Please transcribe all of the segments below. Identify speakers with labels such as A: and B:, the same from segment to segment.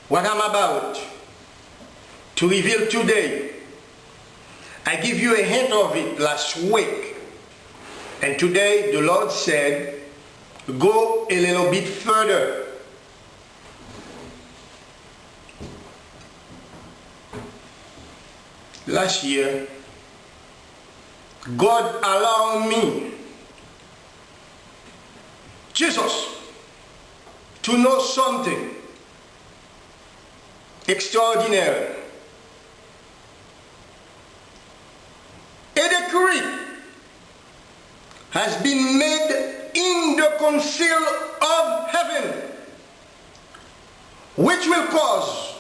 A: what I'm about to reveal today. I give you a hint of it last week. And today the Lord said, go a little bit further. Last year, God allowed me, Jesus, to know something extraordinary. A decree has been made in the council of heaven, which will cause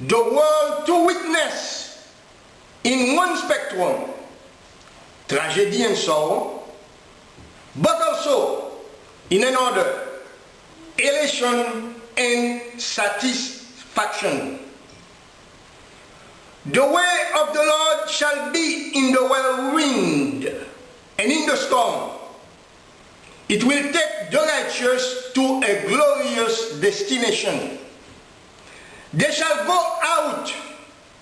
A: the world to witness in one spectrum tragedy and sorrow, but also in another elation and satisfaction. The way of the Lord shall be in the whirlwind and in the storm. It will take the righteous to a glorious destination. They shall go out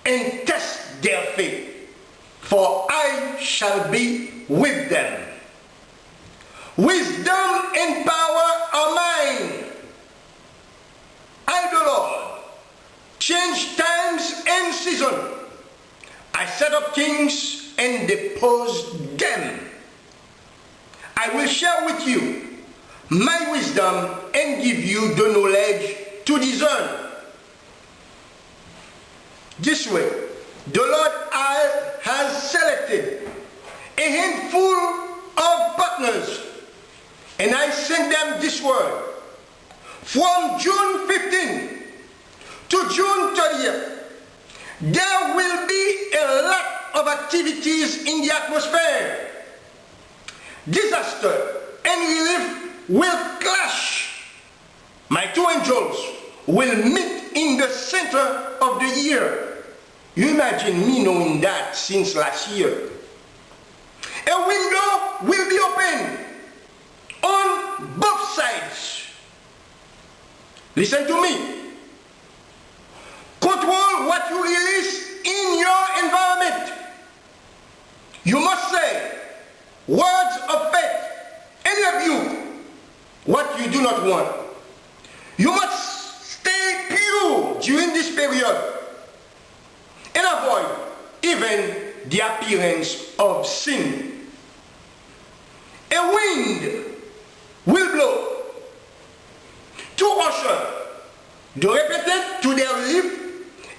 A: and test their faith, for I shall be with them. Wisdom and power are mine. I, the Lord, change times and season. I set up kings and depose them. I will share with you my wisdom and give you the knowledge to discern. This way, the Lord has selected a handful of partners, and I send them this word. From June 15th to June 30th, there will be a lot of activities in the atmosphere. Disaster and relief will clash. My two angels will meet in the center of the year. You imagine me knowing that since last year. A window will be open on both sides. Listen to me. Control what you release in your environment. You must say words of faith and rebuke what you do not want. You must stay pure during this period and avoid even the appearance of sin. A wind will blow to usher the repentant to their relief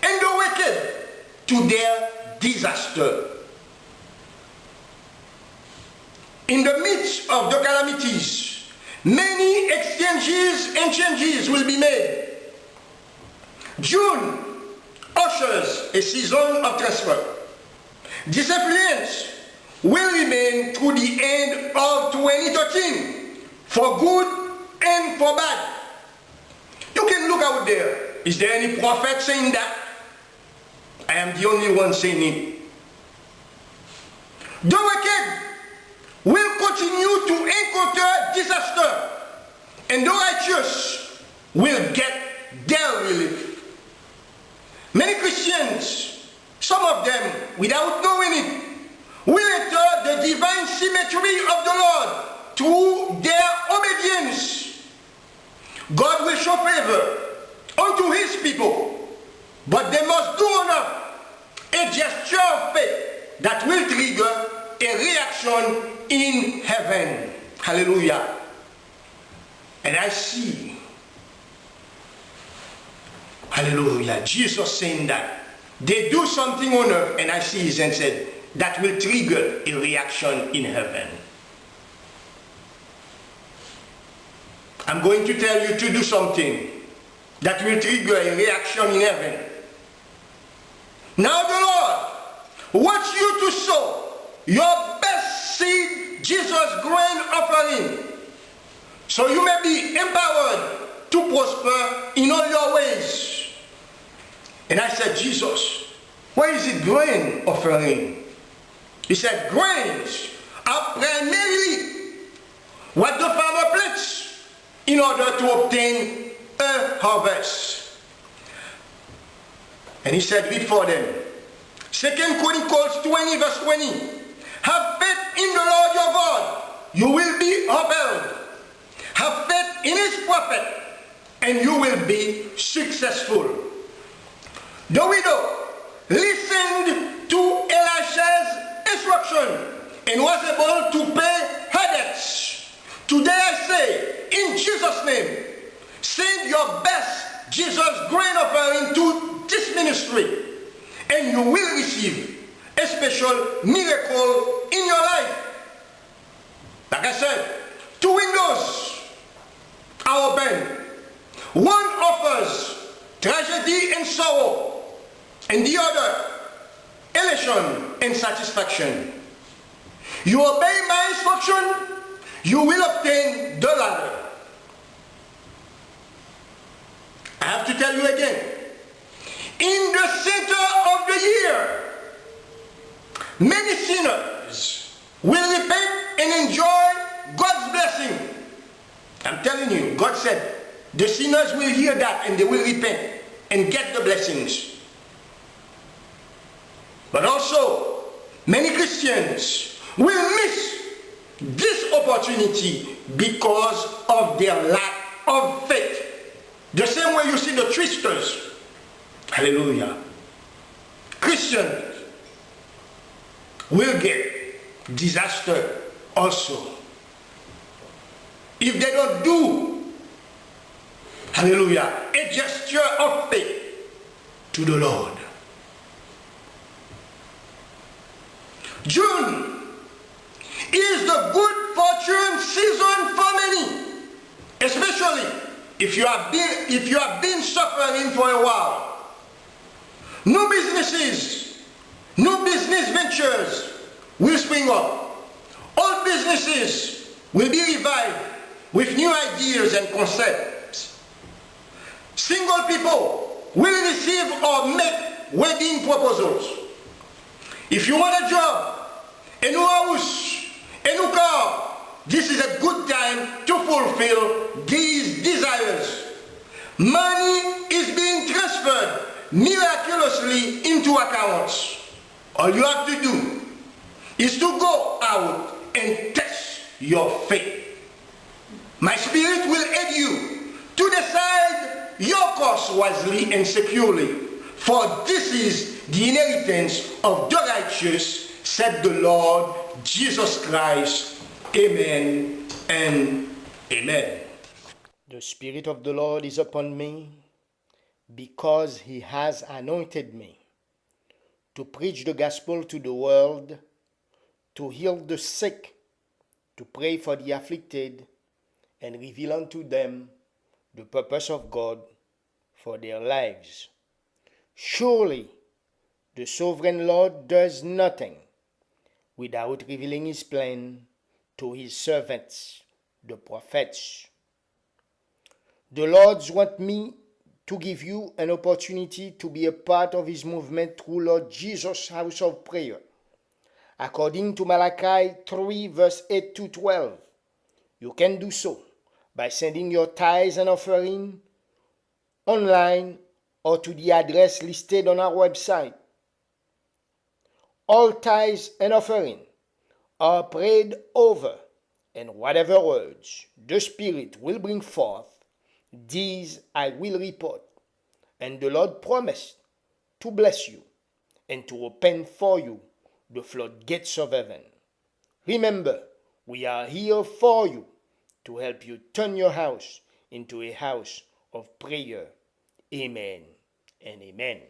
A: and the wicked to their disaster. In the midst of the calamities, many exchanges and changes will be made. June ushers a season of transfer. This influence will remain through the end of 2013, for good and for bad. You can look out there. Is there any prophet saying that? I am the only one saying it. The wicked will continue to encounter disaster, and the righteous will get their relief. Many Christians, some of them without knowing it, will enter the divine symmetry of the Lord through their obedience. God will show favor unto his people, but they must do enough, a gesture of faith that will trigger a reaction in heaven. Hallelujah. And I see, hallelujah, Jesus saying that they do something on earth, and I see his hand said that will trigger a reaction in heaven. I'm going to tell you to do something that will trigger a reaction in heaven. Now the Lord wants you to sow your best seed, Jesus' grain offering, so you may be empowered to prosper in all your ways. And I said, Jesus, where is it grain offering? He said, grains are primarily what the farmer plants in order to obtain a harvest. And he said, read for them. 2 Chronicles 20 verse 20. Have faith in the Lord your God. You will be upheld. Have faith in his prophet, and you will be successful. The widow listened to Elisha's instruction and was able to pay her debts. Today I say, in Jesus' name, send your best Jesus grain offering to this ministry, and you will receive a special miracle in your life. Like I said, 2 windows are open. One offers tragedy and sorrow, and the other, elation and satisfaction. You obey my instruction, you will obtain the latter. I have to tell you again, in the center of the year, many sinners will repent and enjoy God's blessing. I'm telling you, God said, the sinners will hear that and they will repent and get the blessings. But also, many Christians will miss this opportunity because of their lack of faith. The same way you see the tricksters. Hallelujah. Christians will get disaster also if they don't do, hallelujah, a gesture of faith to the Lord. June is the good fortune season for many, especially if you have been suffering for a while. New businesses, new business ventures will spring up. Old businesses will be revived with new ideas and concepts. Single people will receive or make wedding proposals. If you want a job, a new house, a new car, this is a good time to fulfill these desires. Money is being transferred miraculously into accounts. All you have to do is to go out and test your faith. My spirit will aid you to decide your course wisely and securely, for this is the inheritance of the righteous, said the Lord Jesus Christ. Amen and amen.
B: The Spirit of the Lord is upon me, because he has anointed me to preach the gospel to the world, to heal the sick, to pray for the afflicted, and reveal unto them the purpose of God for their lives. Surely the sovereign Lord does nothing without revealing his plan to his servants, the prophets. The Lord wants me to give you an opportunity to be a part of his movement through Lord Jesus' house of prayer. According to Malachi 3 verse 8 to 12, you can do so by sending your tithes and offering online or to the address listed on our website. All tithes and offering are prayed over, and whatever words the Spirit will bring forth, these I will report. And the Lord promised to bless you and to open for you the floodgates of heaven. Remember, we are here for you to help you turn your house into a house of prayer. Amen and amen.